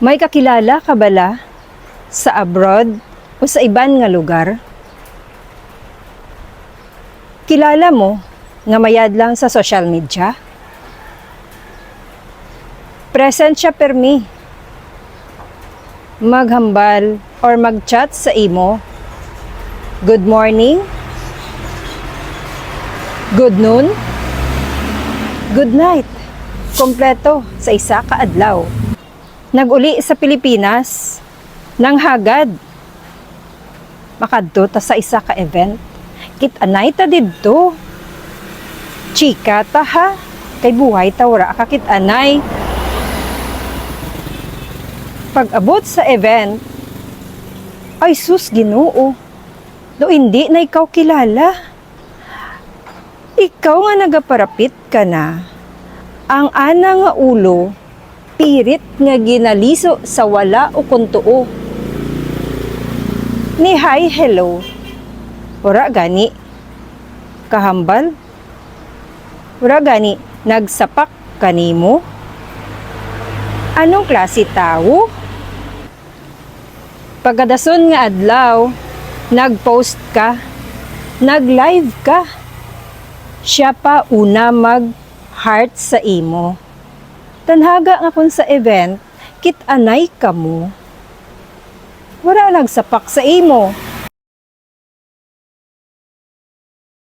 May kakilala ka bala sa abroad o sa iban nga lugar? Kilala mo nga mayad lang sa social media? Present siya permi. Maghambal or mag-chat sa imo. Good morning. Good noon. Good night. Kompleto sa isa ka adlaw. Nag-uli sa Pilipinas nang hagad. Makadto ta sa isa ka event. Kit-anay ta didto. Chika ta ha. Kay buhay ta wala ka kit-anay. Pag-abot sa event, ay sus Ginoo. Do hindi na ikaw kilala. Ikaw nga nagaparapit ka na. Ang ana nga ulo, pirit nga ginaliso sa wala o kuntuo. Ni hi, hello. Ora gani. Kahambal. Ora gani. Nagsapak kanimo. Anong klase tao? Pagkadason nga adlaw, nag-post ka, nag-live ka. Siya pa una mag-heart sa imo. Tanhaga nga kun sa event, kit-anay ka mo. Wala nagsapak sa imo.